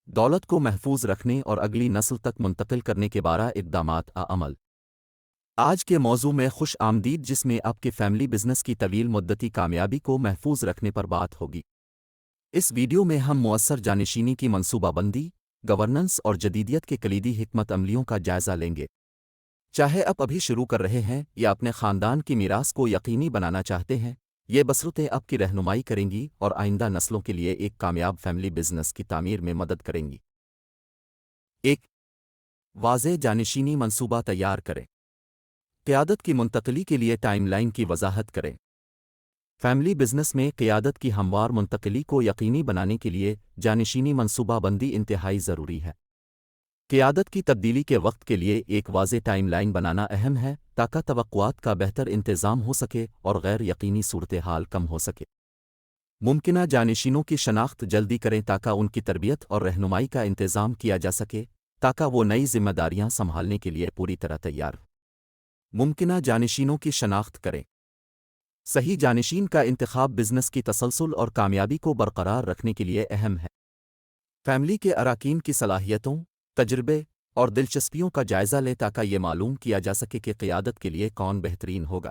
دولت کو محفوظ رکھنے اور اگلی نسل تک منتقل کرنے کے 12 اقدامات عمل۔ آج کے موضوع میں خوش آمدید، جس میں آپ کے فیملی بزنس کی طویل مدتی کامیابی کو محفوظ رکھنے پر بات ہوگی۔ اس ویڈیو میں ہم مؤثر جانشینی کی منصوبہ بندی، گورننس اور جدیدیت کے کلیدی حکمت عملیوں کا جائزہ لیں گے۔ چاہے آپ ابھی شروع کر رہے ہیں یا اپنے خاندان کی میراث کو یقینی بنانا چاہتے ہیں، یہ بصرتیں آپ کی رہنمائی کریں گی اور آئندہ نسلوں کے لیے ایک کامیاب فیملی بزنس کی تعمیر میں مدد کریں گی۔ ایک واضح جانشینی منصوبہ تیار کریں۔ قیادت کی منتقلی کے لیے ٹائم لائن کی وضاحت کریں۔ فیملی بزنس میں قیادت کی ہموار منتقلی کو یقینی بنانے کے لیے جانشینی منصوبہ بندی انتہائی ضروری ہے۔ قیادت کی تبدیلی کے وقت کے لیے ایک واضح ٹائم لائن بنانا اہم ہے تاکہ توقعات کا بہتر انتظام ہو سکے اور غیر یقینی صورتحال کم ہو سکے۔ ممکنہ جانشینوں کی شناخت جلدی کریں تاکہ ان کی تربیت اور رہنمائی کا انتظام کیا جا سکے تاکہ وہ نئی ذمہ داریاں سنبھالنے کے لیے پوری طرح تیار ہوں۔ ممکنہ جانشینوں کی شناخت کریں۔ صحیح جانشین کا انتخاب بزنس کی تسلسل اور کامیابی کو برقرار رکھنے کے لیے اہم ہے۔ فیملی کے اراکین کی صلاحیتوں، تجربے اور دلچسپیوں کا جائزہ لیں تاکہ یہ معلوم کیا جا سکے کہ قیادت کے لیے کون بہترین ہوگا۔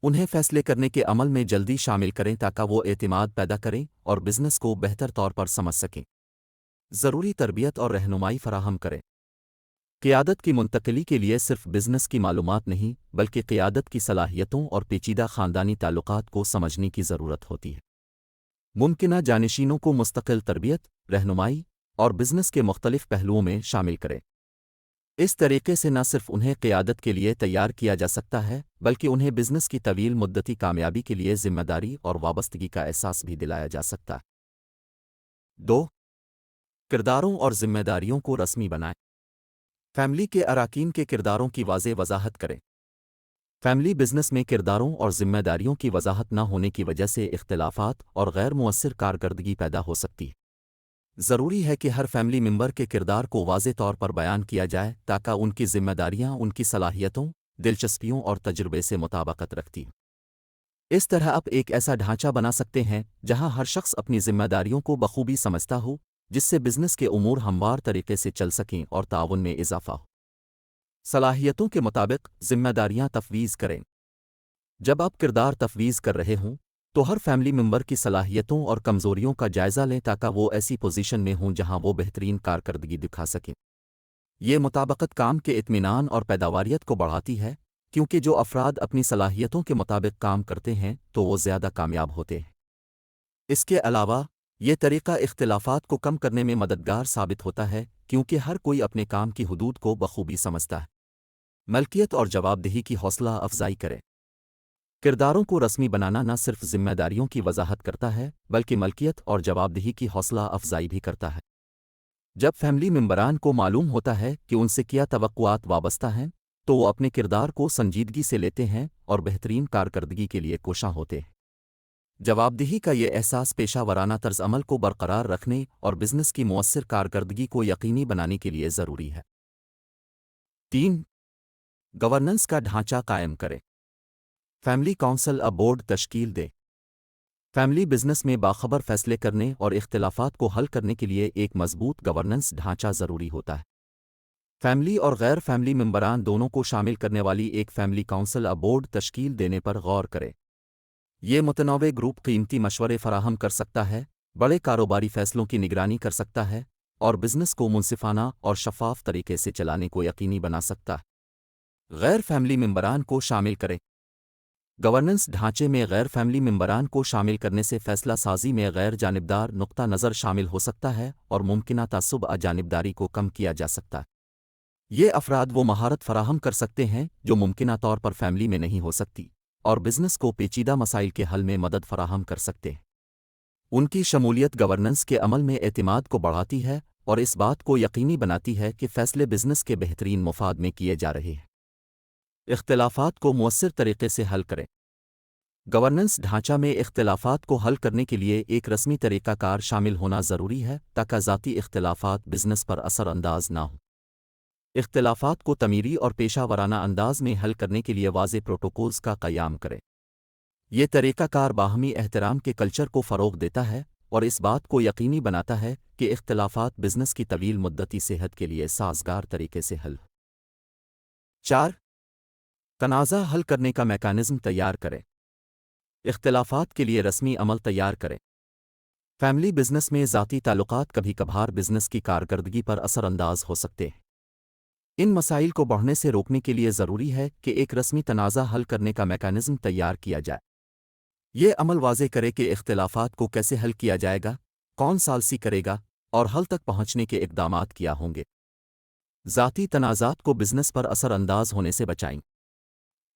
انہیں فیصلے کرنے کے عمل میں جلدی شامل کریں تاکہ وہ اعتماد پیدا کریں اور بزنس کو بہتر طور پر سمجھ سکیں۔ ضروری تربیت اور رہنمائی فراہم کریں۔ قیادت کی منتقلی کے لیے صرف بزنس کی معلومات نہیں بلکہ قیادت کی صلاحیتوں اور پیچیدہ خاندانی تعلقات کو سمجھنے کی ضرورت ہوتی ہے۔ ممکنہ جانشینوں کو مستقل تربیت، رہنمائی اور بزنس کے مختلف پہلوؤں میں شامل کریں۔ اس طریقے سے نہ صرف انہیں قیادت کے لیے تیار کیا جا سکتا ہے بلکہ انہیں بزنس کی طویل مدتی کامیابی کے لیے ذمہ داری اور وابستگی کا احساس بھی دلایا جا سکتا ہے۔ 2 کرداروں اور ذمہ داریوں کو رسمی بنائیں۔ فیملی کے اراکین کے کرداروں کی واضح وضاحت کریں۔ فیملی بزنس میں کرداروں اور ذمہ داریوں کی وضاحت نہ ہونے کی وجہ سے اختلافات اور غیر مؤثر کارکردگی پیدا ہو سکتی ہے۔ ضروری ہے کہ ہر فیملی ممبر کے کردار کو واضح طور پر بیان کیا جائے تاکہ ان کی ذمہ داریاں ان کی صلاحیتوں، دلچسپیوں اور تجربے سے مطابقت رکھتی ہوں۔ اس طرح آپ ایک ایسا ڈھانچہ بنا سکتے ہیں جہاں ہر شخص اپنی ذمہ داریوں کو بخوبی سمجھتا ہو، جس سے بزنس کے امور ہموار طریقے سے چل سکیں اور تعاون میں اضافہ ہو۔ صلاحیتوں کے مطابق ذمہ داریاں تفویض کریں۔ جب آپ کردار تفویض کر رہے ہوں تو ہر فیملی ممبر کی صلاحیتوں اور کمزوریوں کا جائزہ لیں تاکہ وہ ایسی پوزیشن میں ہوں جہاں وہ بہترین کارکردگی دکھا سکیں۔ یہ مطابقت کام کے اطمینان اور پیداواریت کو بڑھاتی ہے، کیونکہ جو افراد اپنی صلاحیتوں کے مطابق کام کرتے ہیں تو وہ زیادہ کامیاب ہوتے ہیں۔ اس کے علاوہ یہ طریقہ اختلافات کو کم کرنے میں مددگار ثابت ہوتا ہے کیونکہ ہر کوئی اپنے کام کی حدود کو بخوبی سمجھتا ہے۔ ملکیت اور جواب دہی کی حوصلہ افزائی کریں۔ کرداروں کو رسمی بنانا نہ صرف ذمہ داریوں کی وضاحت کرتا ہے بلکہ ملکیت اور جواب دہی کی حوصلہ افزائی بھی کرتا ہے۔ جب فیملی ممبران کو معلوم ہوتا ہے کہ ان سے کیا توقعات وابستہ ہیں تو وہ اپنے کردار کو سنجیدگی سے لیتے ہیں اور بہترین کارکردگی کے لیے کوشاں ہوتے ہیں۔ جواب دہی کا یہ احساس پیشہ ورانہ طرز عمل کو برقرار رکھنے اور بزنس کی مؤثر کارکردگی کو یقینی بنانے کے لیے ضروری ہے۔ 3 گورننس کا ڈھانچہ قائم کریں۔ فیملی کونسل بورڈ تشکیل دیں۔ فیملی بزنس میں باخبر فیصلے کرنے اور اختلافات کو حل کرنے کے لیے ایک مضبوط گورننس ڈھانچہ ضروری ہوتا ہے۔ فیملی اور غیر فیملی ممبران دونوں کو شامل کرنے والی ایک فیملی کونسل بورڈ تشکیل دینے پر غور کریں۔ یہ متنوع گروپ قیمتی مشورے فراہم کر سکتا ہے، بڑے کاروباری فیصلوں کی نگرانی کر سکتا ہے اور بزنس کو منصفانہ اور شفاف طریقے سے چلانے کو یقینی بنا سکتا ہے۔ غیر فیملی ممبران کو شامل کریں۔ گورننس ڈھانچے میں غیر فیملی ممبران کو شامل کرنے سے فیصلہ سازی میں غیر جانبدار نقطہ نظر شامل ہو سکتا ہے اور ممکنہ تعصب جانبداری کو کم کیا جا سکتا ہے۔ یہ افراد وہ مہارت فراہم کر سکتے ہیں جو ممکنہ طور پر فیملی میں نہیں ہو سکتی اور بزنس کو پیچیدہ مسائل کے حل میں مدد فراہم کر سکتے ہیں۔ ان کی شمولیت گورننس کے عمل میں اعتماد کو بڑھاتی ہے اور اس بات کو یقینی بناتی ہے کہ فیصلے بزنس کے بہترین مفاد میں کیے جا رہے ہیں۔ اختلافات کو مؤثر طریقے سے حل کریں۔ گورننس ڈھانچہ میں اختلافات کو حل کرنے کے لیے ایک رسمی طریقہ کار شامل ہونا ضروری ہے تاکہ ذاتی اختلافات بزنس پر اثر انداز نہ ہوں۔ اختلافات کو تعمیری اور پیشہ ورانہ انداز میں حل کرنے کے لیے واضح پروٹوکولز کا قیام کریں۔ یہ طریقہ کار باہمی احترام کے کلچر کو فروغ دیتا ہے اور اس بات کو یقینی بناتا ہے کہ اختلافات بزنس کی طویل مدتی صحت کے لیے سازگار طریقے سے حل۔ 4 تنازع حل کرنے کا میکانزم تیار کریں۔ اختلافات کے لیے رسمی عمل تیار کریں۔ فیملی بزنس میں ذاتی تعلقات کبھی کبھار بزنس کی کارکردگی پر اثر انداز ہو سکتے ہیں۔ ان مسائل کو بڑھنے سے روکنے کے لیے ضروری ہے کہ ایک رسمی تنازع حل کرنے کا میکانزم تیار کیا جائے۔ یہ عمل واضح کرے کہ اختلافات کو کیسے حل کیا جائے گا، کون ثالثی کرے گا اور حل تک پہنچنے کے اقدامات کیا ہوں گے۔ ذاتی تنازعات کو بزنس پر اثر انداز ہونے سے بچائیں۔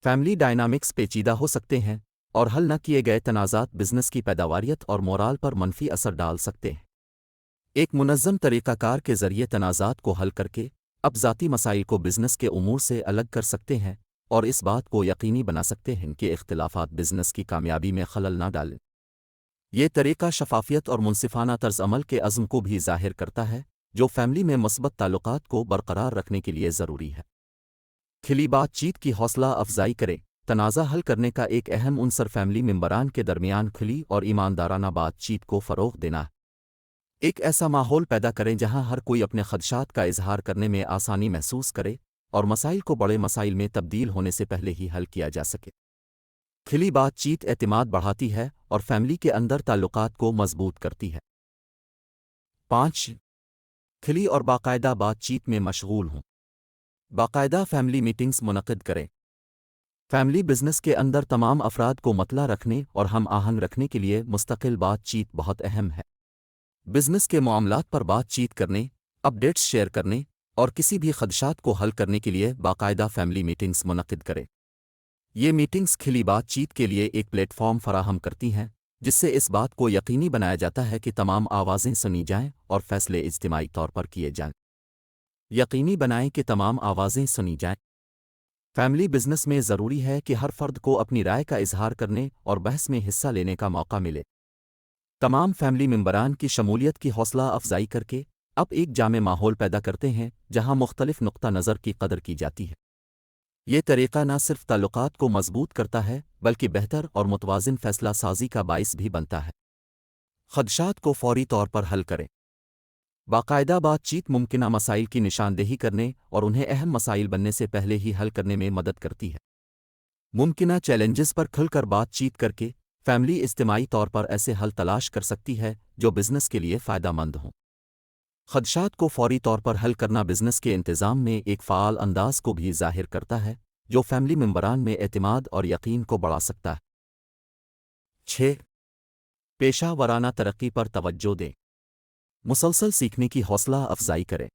فیملی ڈائنامکس پیچیدہ ہو سکتے ہیں اور حل نہ کیے گئے تنازعات بزنس کی پیداواریت اور مورال پر منفی اثر ڈال سکتے ہیں۔ ایک منظم طریقہ کار کے ذریعے تنازعات کو حل کر کے اب ذاتی مسائل کو بزنس کے امور سے الگ کر سکتے ہیں اور اس بات کو یقینی بنا سکتے ہیں کہ اختلافات بزنس کی کامیابی میں خلل نہ ڈالیں۔ یہ طریقہ شفافیت اور منصفانہ طرز عمل کے عزم کو بھی ظاہر کرتا ہے جو فیملی میں مثبت تعلقات کو برقرار رکھنے کے لیے ضروری ہے۔ کھلی بات چیت کی حوصلہ افزائی کریں۔ تنازع حل کرنے کا ایک اہم عنصر فیملی ممبران کے درمیان کھلی اور ایماندارانہ بات چیت کو فروغ دینا ہے۔ ایک ایسا ماحول پیدا کریں جہاں ہر کوئی اپنے خدشات کا اظہار کرنے میں آسانی محسوس کرے اور مسائل کو بڑے مسائل میں تبدیل ہونے سے پہلے ہی حل کیا جا سکے۔ کھلی بات چیت اعتماد بڑھاتی ہے اور فیملی کے اندر تعلقات کو مضبوط کرتی ہے۔ 5 کھلی اور باقاعدہ بات چیت میں مشغول ہوں۔ باقاعدہ فیملی میٹنگز منعقد کریں۔ فیملی بزنس کے اندر تمام افراد کو مطلع رکھنے اور ہم آہنگ رکھنے کے لیے مستقل بات چیت بہت اہم ہے۔ بزنس کے معاملات پر بات چیت کرنے، اپ ڈیٹس شیئر کرنے اور کسی بھی خدشات کو حل کرنے کے لیے باقاعدہ فیملی میٹنگز منعقد کریں۔ یہ میٹنگز کھلی بات چیت کے لیے ایک پلیٹ فارم فراہم کرتی ہیں جس سے اس بات کو یقینی بنایا جاتا ہے کہ تمام آوازیں سنی جائیں اور فیصلے اجتماعی طور پر کیے جائیں۔ یقینی بنائیں کہ تمام آوازیں سنی جائیں۔ فیملی بزنس میں ضروری ہے کہ ہر فرد کو اپنی رائے کا اظہار کرنے اور بحث میں حصہ لینے کا موقع ملے۔ تمام فیملی ممبران کی شمولیت کی حوصلہ افزائی کر کے اب ایک جامع ماحول پیدا کرتے ہیں جہاں مختلف نقطہ نظر کی قدر کی جاتی ہے۔ یہ طریقہ نہ صرف تعلقات کو مضبوط کرتا ہے بلکہ بہتر اور متوازن فیصلہ سازی کا باعث بھی بنتا ہے۔ خدشات کو فوری طور پر حل کریں۔ باقاعدہ بات چیت ممکنہ مسائل کی نشاندہی کرنے اور انہیں اہم مسائل بننے سے پہلے ہی حل کرنے میں مدد کرتی ہے۔ ممکنہ چیلنجز پر کھل کر بات چیت کر کے فیملی اجتماعی طور پر ایسے حل تلاش کر سکتی ہے جو بزنس کے لیے فائدہ مند ہوں۔ خدشات کو فوری طور پر حل کرنا بزنس کے انتظام میں ایک فعال انداز کو بھی ظاہر کرتا ہے جو فیملی ممبران میں اعتماد اور یقین کو بڑھا سکتا ہے۔ 6 پیشہ ورانہ ترقی پر توجہ دیں۔ مسلسل سیکھنے کی حوصلہ افزائی کریں۔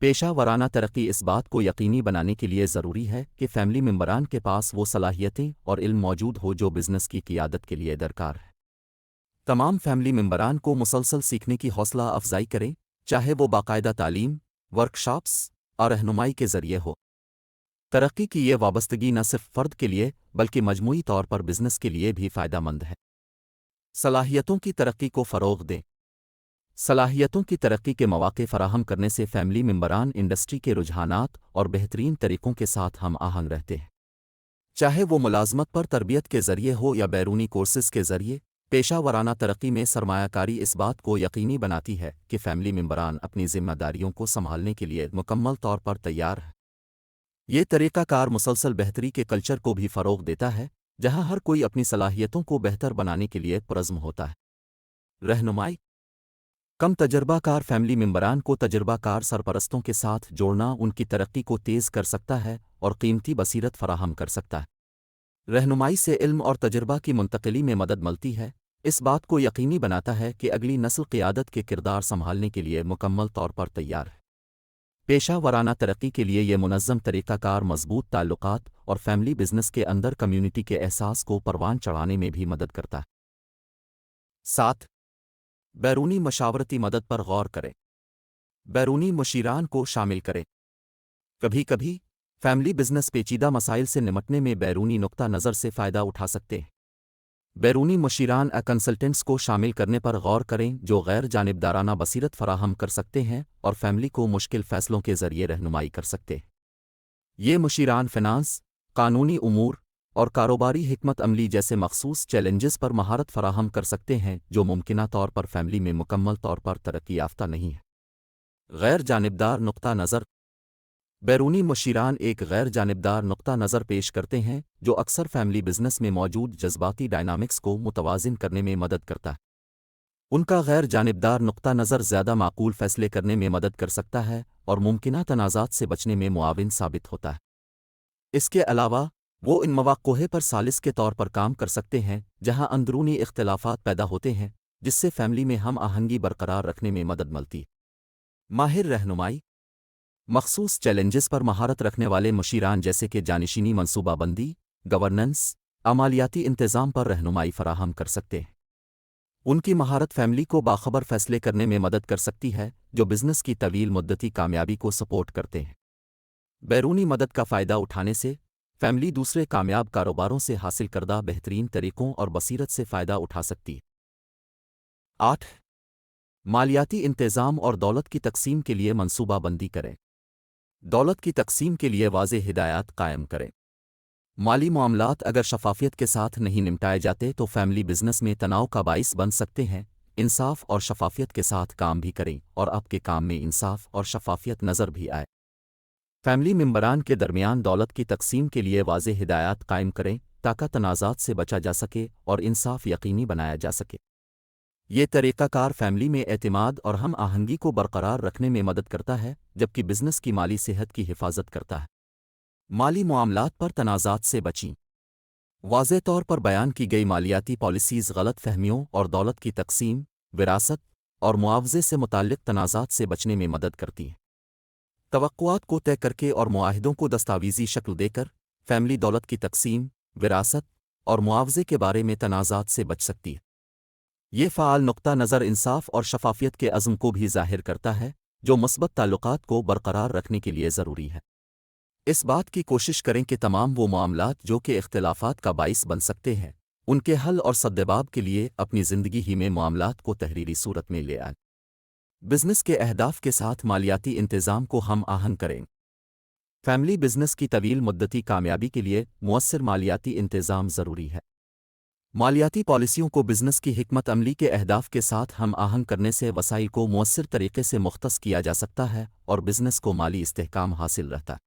پیشہ ورانہ ترقی اس بات کو یقینی بنانے کے لیے ضروری ہے کہ فیملی ممبران کے پاس وہ صلاحیتیں اور علم موجود ہو جو بزنس کی قیادت کے لیے درکار ہے۔ تمام فیملی ممبران کو مسلسل سیکھنے کی حوصلہ افزائی کریں، چاہے وہ باقاعدہ تعلیم، ورکشاپس اور رہنمائی کے ذریعے ہو۔ ترقی کی یہ وابستگی نہ صرف فرد کے لیے بلکہ مجموعی طور پر بزنس کے لیے بھی فائدہ مند ہے۔ صلاحیتوں کی ترقی کو فروغ دیں۔ صلاحیتوں کی ترقی کے مواقع فراہم کرنے سے فیملی ممبران انڈسٹری کے رجحانات اور بہترین طریقوں کے ساتھ ہم آہنگ رہتے ہیں۔ چاہے وہ ملازمت پر تربیت کے ذریعے ہو یا بیرونی کورسز کے ذریعے، پیشہ ورانہ ترقی میں سرمایہ کاری اس بات کو یقینی بناتی ہے کہ فیملی ممبران اپنی ذمہ داریوں کو سنبھالنے کے لیے مکمل طور پر تیار ہے۔ یہ طریقہ کار مسلسل بہتری کے کلچر کو بھی فروغ دیتا ہے جہاں ہر کوئی اپنی صلاحیتوں کو بہتر بنانے کے لیے پرعزم ہوتا ہے۔ رہنمائی کم تجربہ کار فیملی ممبران کو تجربہ کار سرپرستوں کے ساتھ جوڑنا ان کی ترقی کو تیز کر سکتا ہے اور قیمتی بصیرت فراہم کر سکتا ہے۔ رہنمائی سے علم اور تجربہ کی منتقلی میں مدد ملتی ہے، اس بات کو یقینی بناتا ہے کہ اگلی نسل قیادت کے کردار سنبھالنے کے لیے مکمل طور پر تیار ہے۔ پیشہ ورانہ ترقی کے لیے یہ منظم طریقہ کار مضبوط تعلقات اور فیملی بزنس کے اندر کمیونٹی کے احساس کو پروان چڑھانے میں بھی مدد کرتا ہے۔ 7 بیرونی مشاورتی مدد پر غور کریں۔ بیرونی مشیران کو شامل کریں۔ کبھی کبھی فیملی بزنس پیچیدہ مسائل سے نمٹنے میں بیرونی نقطہ نظر سے فائدہ اٹھا سکتے ہیں۔ بیرونی مشیران کنسلٹنٹس کو شامل کرنے پر غور کریں جو غیر جانبدارانہ بصیرت فراہم کر سکتے ہیں اور فیملی کو مشکل فیصلوں کے ذریعے رہنمائی کر سکتے ہیں۔ یہ مشیران فنانس، قانونی امور، اور کاروباری حکمت عملی جیسے مخصوص چیلنجز پر مہارت فراہم کر سکتے ہیں جو ممکنہ طور پر فیملی میں مکمل طور پر ترقی یافتہ نہیں ہے۔ غیر جانبدار نقطہ نظر۔ بیرونی مشیران ایک غیر جانبدار نقطہ نظر پیش کرتے ہیں جو اکثر فیملی بزنس میں موجود جذباتی ڈائنامکس کو متوازن کرنے میں مدد کرتا ہے۔ ان کا غیر جانبدار نقطہ نظر زیادہ معقول فیصلے کرنے میں مدد کر سکتا ہے اور ممکنہ تنازعات سے بچنے میں معاون ثابت ہوتا ہے۔ اس کے علاوہ وہ ان مواقع پر ثالث کے طور پر کام کر سکتے ہیں جہاں اندرونی اختلافات پیدا ہوتے ہیں جس سے فیملی میں ہم آہنگی برقرار رکھنے میں مدد ملتی ہے۔ ماہر رہنمائی۔ مخصوص چیلنجز پر مہارت رکھنے والے مشیران جیسے کہ جانشینی منصوبہ بندی، گورننس، عملیاتی انتظام پر رہنمائی فراہم کر سکتے ہیں۔ ان کی مہارت فیملی کو باخبر فیصلے کرنے میں مدد کر سکتی ہے جو بزنس کی طویل مدتی کامیابی کو سپورٹ کرتے ہیں۔ بیرونی مدد کا فائدہ اٹھانے سے فیملی دوسرے کامیاب کاروباروں سے حاصل کردہ بہترین طریقوں اور بصیرت سے فائدہ اٹھا سکتی ہے۔ 8. مالیاتی انتظام اور دولت کی تقسیم کے لیے منصوبہ بندی کریں۔ دولت کی تقسیم کے لیے واضح ہدایات قائم کریں۔ مالی معاملات اگر شفافیت کے ساتھ نہیں نمٹائے جاتے تو فیملی بزنس میں تناؤ کا باعث بن سکتے ہیں۔ انصاف اور شفافیت کے ساتھ کام بھی کریں اور آپ کے کام میں انصاف اور شفافیت نظر بھی آئے۔ فیملی ممبران کے درمیان دولت کی تقسیم کے لیے واضح ہدایات قائم کریں تاکہ تنازعات سے بچا جا سکے اور انصاف یقینی بنایا جا سکے۔ یہ طریقہ کار فیملی میں اعتماد اور ہم آہنگی کو برقرار رکھنے میں مدد کرتا ہے جبکہ بزنس کی مالی صحت کی حفاظت کرتا ہے۔ مالی معاملات پر تنازعات سے بچیں۔ واضح طور پر بیان کی گئی مالیاتی پالیسیز غلط فہمیوں اور دولت کی تقسیم، وراثت اور معاوضے سے متعلق تنازعات سے بچنے میں مدد کرتی ہیں۔ توقعات کو طے کر کے اور معاہدوں کو دستاویزی شکل دے کر فیملی دولت کی تقسیم، وراثت اور معاوضے کے بارے میں تنازعات سے بچ سکتی ہے۔ یہ فعال نقطہ نظر انصاف اور شفافیت کے عزم کو بھی ظاہر کرتا ہے جو مثبت تعلقات کو برقرار رکھنے کے لیے ضروری ہے۔ اس بات کی کوشش کریں کہ تمام وہ معاملات جو کہ اختلافات کا باعث بن سکتے ہیں ان کے حل اور سدباب کے لیے اپنی زندگی ہی میں معاملات کو تحریری صورت میں لے آئیں۔ بزنس کے اہداف کے ساتھ مالیاتی انتظام کو ہم آہنگ کریں۔ فیملی بزنس کی طویل مدتی کامیابی کے لیے مؤثر مالیاتی انتظام ضروری ہے۔ مالیاتی پالیسیوں کو بزنس کی حکمت عملی کے اہداف کے ساتھ ہم آہنگ کرنے سے وسائل کو مؤثر طریقے سے مختص کیا جا سکتا ہے اور بزنس کو مالی استحکام حاصل رہتا ہے۔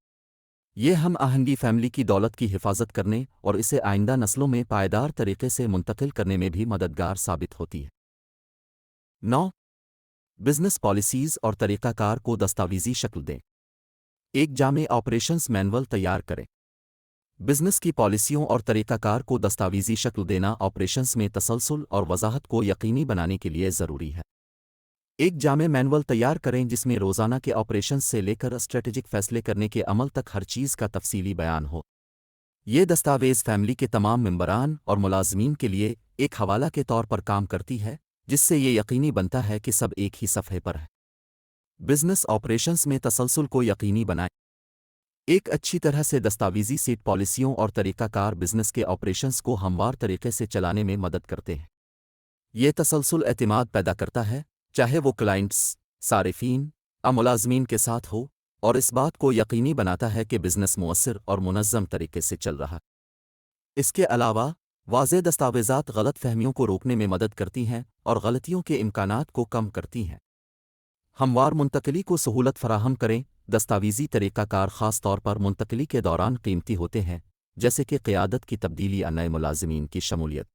یہ ہم آہنگی فیملی کی دولت کی حفاظت کرنے اور اسے آئندہ نسلوں میں پائیدار طریقے سے منتقل کرنے میں بھی مددگار ثابت ہوتی ہے۔ 9. بزنس پالیسیز اور طریقہ کار کو دستاویزی شکل دیں۔ ایک جامع آپریشنز مینول تیار کریں۔ بزنس کی پالیسیوں اور طریقہ کار کو دستاویزی شکل دینا آپریشنز میں تسلسل اور وضاحت کو یقینی بنانے کے لیے ضروری ہے۔ ایک جامع مینول تیار کریں جس میں روزانہ کے آپریشنز سے لے کر اسٹریٹجک فیصلے کرنے کے عمل تک ہر چیز کا تفصیلی بیان ہو۔ یہ دستاویز فیملی کے تمام ممبران اور ملازمین کے لیے ایک حوالہ کے طور پر کام کرتی ہے جس سے یہ یقینی بنتا ہے کہ سب ایک ہی صفحے پر ہے۔ بزنس آپریشنز میں تسلسل کو یقینی بنائیں۔ ایک اچھی طرح سے دستاویزی سیٹ پالیسیوں اور طریقہ کار بزنس کے آپریشنز کو ہموار طریقے سے چلانے میں مدد کرتے ہیں۔ یہ تسلسل اعتماد پیدا کرتا ہے چاہے وہ کلائنٹس، صارفین یا ملازمین کے ساتھ ہو اور اس بات کو یقینی بناتا ہے کہ بزنس مؤثر اور منظم طریقے سے چل رہا ہے۔ اس کے علاوہ واضح دستاویزات غلط فہمیوں کو روکنے میں مدد کرتی ہیں اور غلطیوں کے امکانات کو کم کرتی ہیں۔ ہموار منتقلی کو سہولت فراہم کریں۔ دستاویزی طریقہ کار خاص طور پر منتقلی کے دوران قیمتی ہوتے ہیں جیسے کہ قیادت کی تبدیلی یا نئے ملازمین کی شمولیت۔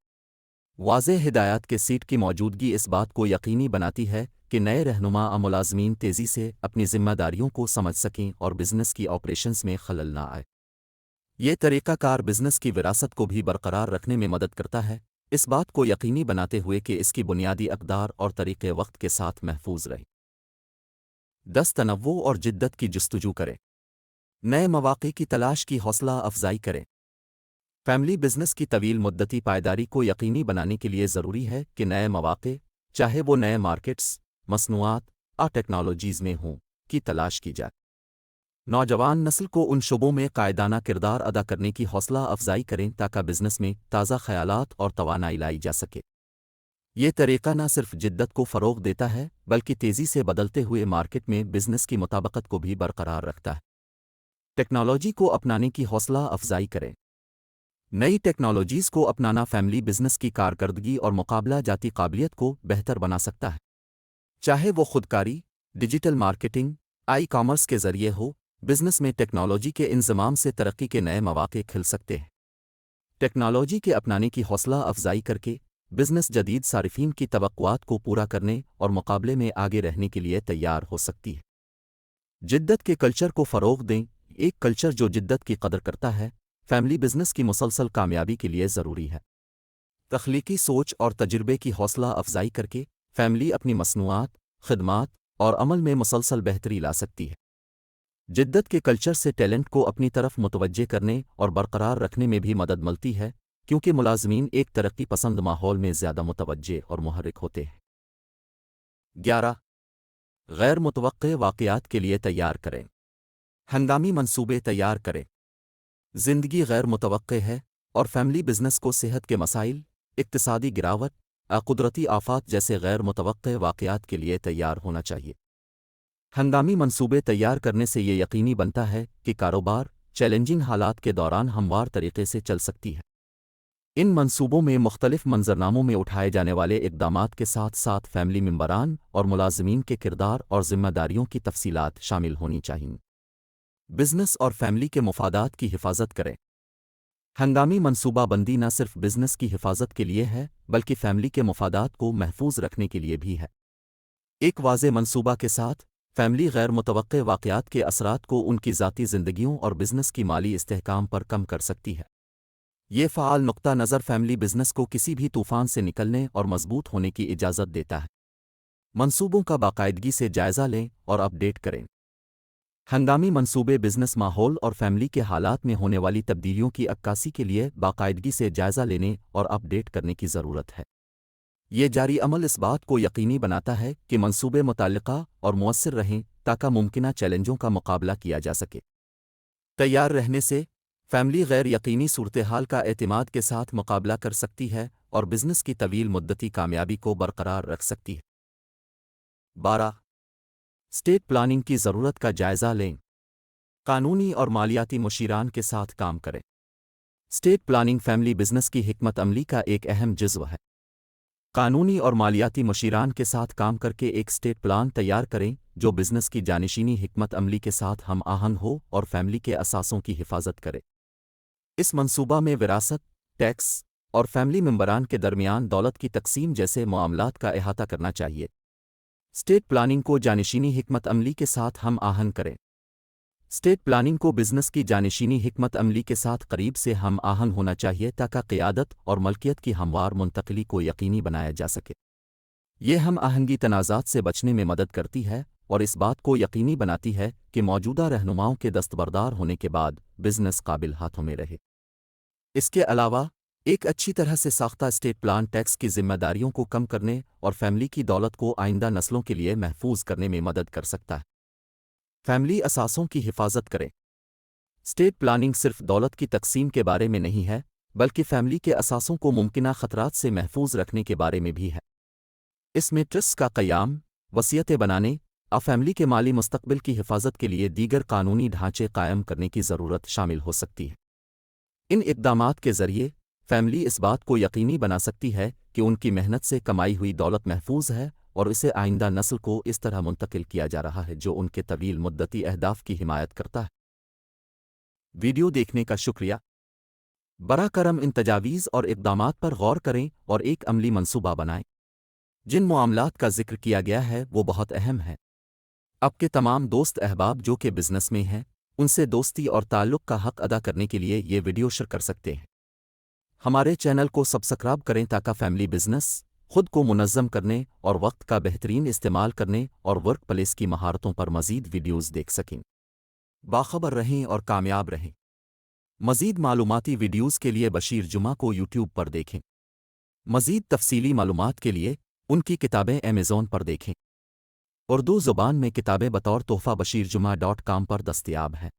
واضح ہدایات کے سیٹ کی موجودگی اس بات کو یقینی بناتی ہے کہ نئے رہنما یا ملازمین تیزی سے اپنی ذمہ داریوں کو سمجھ سکیں اور بزنس کی آپریشنز میں خلل نہ آئے۔ یہ طریقہ کار بزنس کی وراثت کو بھی برقرار رکھنے میں مدد کرتا ہے، اس بات کو یقینی بناتے ہوئے کہ اس کی بنیادی اقدار اور طریقے وقت کے ساتھ محفوظ رہیں۔ 10. تنوع اور جدت کی جستجو کریں۔ نئے مواقع کی تلاش کی حوصلہ افزائی کریں۔ فیملی بزنس کی طویل مدتی پائیداری کو یقینی بنانے کے لیے ضروری ہے کہ نئے مواقع، چاہے وہ نئے مارکیٹس، مصنوعات یا ٹیکنالوجیز میں ہوں، کی تلاش کی جائے۔ نوجوان نسل کو ان شعبوں میں قائدانہ کردار ادا کرنے کی حوصلہ افزائی کریں تاکہ بزنس میں تازہ خیالات اور توانائی لائی جا سکے۔ یہ طریقہ نہ صرف جدت کو فروغ دیتا ہے بلکہ تیزی سے بدلتے ہوئے مارکیٹ میں بزنس کی مطابقت کو بھی برقرار رکھتا ہے۔ ٹیکنالوجی کو اپنانے کی حوصلہ افزائی کریں۔ نئی ٹیکنالوجیز کو اپنانا فیملی بزنس کی کارکردگی اور مقابلہ جاتی قابلیت کو بہتر بنا سکتا ہے، چاہے وہ خودکاری، ڈیجیٹل مارکیٹنگ، آئی کامرس کے ذریعے ہو۔ بزنس میں ٹیکنالوجی کے انضمام سے ترقی کے نئے مواقع کھل سکتے ہیں۔ ٹیکنالوجی کے اپنانے کی حوصلہ افزائی کر کے بزنس جدید صارفین کی توقعات کو پورا کرنے اور مقابلے میں آگے رہنے کے لیے تیار ہو سکتی ہے۔ جدت کے کلچر کو فروغ دیں۔ ایک کلچر جو جدت کی قدر کرتا ہے فیملی بزنس کی مسلسل کامیابی کے لیے ضروری ہے۔ تخلیقی سوچ اور تجربے کی حوصلہ افزائی کر کے فیملی اپنی مصنوعات، خدمات اور عمل میں مسلسل بہتری لا سکتی ہے۔ جدت کے کلچر سے ٹیلنٹ کو اپنی طرف متوجہ کرنے اور برقرار رکھنے میں بھی مدد ملتی ہے، کیونکہ ملازمین ایک ترقی پسند ماحول میں زیادہ متوجہ اور محرک ہوتے ہیں۔ 11 غیر متوقع واقعات کے لیے تیار کریں۔ ہنگامی منصوبے تیار کریں۔ زندگی غیر متوقع ہے اور فیملی بزنس کو صحت کے مسائل، اقتصادی گراوٹ، قدرتی آفات جیسے غیر متوقع واقعات کے لیے تیار ہونا چاہیے۔ ہنگامی منصوبے تیار کرنے سے یہ یقینی بنتا ہے کہ کاروبار چیلنجنگ حالات کے دوران ہموار طریقے سے چل سکتی ہے۔ ان منصوبوں میں مختلف منظرناموں میں اٹھائے جانے والے اقدامات کے ساتھ ساتھ فیملی ممبران اور ملازمین کے کردار اور ذمہ داریوں کی تفصیلات شامل ہونی چاہئیں۔ بزنس اور فیملی کے مفادات کی حفاظت کریں۔ ہنگامی منصوبہ بندی نہ صرف بزنس کی حفاظت کے لیے ہے بلکہ فیملی کے مفادات کو محفوظ رکھنے کے لیے بھی ہے۔ ایک واضح منصوبہ کے ساتھ فیملی غیر متوقع واقعات کے اثرات کو ان کی ذاتی زندگیوں اور بزنس کی مالی استحکام پر کم کر سکتی ہے۔ یہ فعال نقطہ نظر فیملی بزنس کو کسی بھی طوفان سے نکلنے اور مضبوط ہونے کی اجازت دیتا ہے۔ منصوبوں کا باقاعدگی سے جائزہ لیں اور اپ ڈیٹ کریں۔ ہنگامی منصوبے بزنس ماحول اور فیملی کے حالات میں ہونے والی تبدیلیوں کی عکاسی کے لیے باقاعدگی سے جائزہ لینے اور اپ ڈیٹ کرنے کی ضرورت ہے۔ یہ جاری عمل اس بات کو یقینی بناتا ہے کہ منصوبے متعلقہ اور مؤثر رہیں تاکہ ممکنہ چیلنجوں کا مقابلہ کیا جا سکے۔ تیار رہنے سے فیملی غیر یقینی صورتحال کا اعتماد کے ساتھ مقابلہ کر سکتی ہے اور بزنس کی طویل مدتی کامیابی کو برقرار رکھ سکتی ہے۔ 12 اسٹیٹ پلاننگ کی ضرورت کا جائزہ لیں۔ قانونی اور مالیاتی مشیران کے ساتھ کام کریں۔ اسٹیٹ پلاننگ فیملی بزنس کی حکمت عملی کا ایک اہم جزو ہے۔ قانونی اور مالیاتی مشیران کے ساتھ کام کر کے ایک اسٹیٹ پلان تیار کریں جو بزنس کی جانشینی حکمت عملی کے ساتھ ہم آہنگ ہو اور فیملی کے اثاثوں کی حفاظت کرے۔ اس منصوبہ میں وراثت، ٹیکس اور فیملی ممبران کے درمیان دولت کی تقسیم جیسے معاملات کا احاطہ کرنا چاہیے۔ اسٹیٹ پلاننگ کو جانشینی حکمت عملی کے ساتھ ہم آہنگ کریں۔ اسٹیٹ پلاننگ کو بزنس کی جانشینی حکمت عملی کے ساتھ قریب سے ہم آہنگ ہونا چاہیے تاکہ قیادت اور ملکیت کی ہموار منتقلی کو یقینی بنایا جا سکے۔ یہ ہم آہنگی تنازعات سے بچنے میں مدد کرتی ہے اور اس بات کو یقینی بناتی ہے کہ موجودہ رہنماؤں کے دستبردار ہونے کے بعد بزنس قابل ہاتھوں میں رہے۔ اس کے علاوہ ایک اچھی طرح سے ساختہ اسٹیٹ پلان ٹیکس کی ذمہ داریوں کو کم کرنے اور فیملی کی دولت کو آئندہ نسلوں کے لیے محفوظ کرنے میں مدد کر سکتا ہے۔ فیملی اثاثوں کی حفاظت کریں۔ اسٹیٹ پلاننگ صرف دولت کی تقسیم کے بارے میں نہیں ہے بلکہ فیملی کے اثاثوں کو ممکنہ خطرات سے محفوظ رکھنے کے بارے میں بھی ہے۔ اس میں ٹرسٹ کا قیام، وصیتیں بنانے، فیملی کے مالی مستقبل کی حفاظت کے لیے دیگر قانونی ڈھانچے قائم کرنے کی ضرورت شامل ہو سکتی ہے۔ ان اقدامات کے ذریعے فیملی اس بات کو یقینی بنا سکتی ہے کہ ان کی محنت سے کمائی ہوئی دولت محفوظ ہے اور اسے آئندہ نسل کو اس طرح منتقل کیا جا رہا ہے جو ان کے طویل مدتی اہداف کی حمایت کرتا ہے۔ ویڈیو دیکھنے کا شکریہ۔ براہ کرم ان تجاویز اور اقدامات پر غور کریں اور ایک عملی منصوبہ بنائیں۔ جن معاملات کا ذکر کیا گیا ہے وہ بہت اہم ہے۔ آپ کے تمام دوست احباب جو کہ بزنس میں ہیں ان سے دوستی اور تعلق کا حق ادا کرنے کے لیے یہ ویڈیو شیئر کر سکتے ہیں۔ ہمارے چینل کو سبسکرائب کریں تاکہ فیملی بزنس خود کو منظم کرنے اور وقت کا بہترین استعمال کرنے اور ورک پلیس کی مہارتوں پر مزید ویڈیوز دیکھ سکیں۔ باخبر رہیں اور کامیاب رہیں۔ مزید معلوماتی ویڈیوز کے لیے بشیر جمعہ کو یوٹیوب پر دیکھیں۔ مزید تفصیلی معلومات کے لیے ان کی کتابیں ایمیزون پر دیکھیں۔ اردو زبان میں کتابیں بطور تحفہ بشیرجمعہ.com پر دستیاب ہیں۔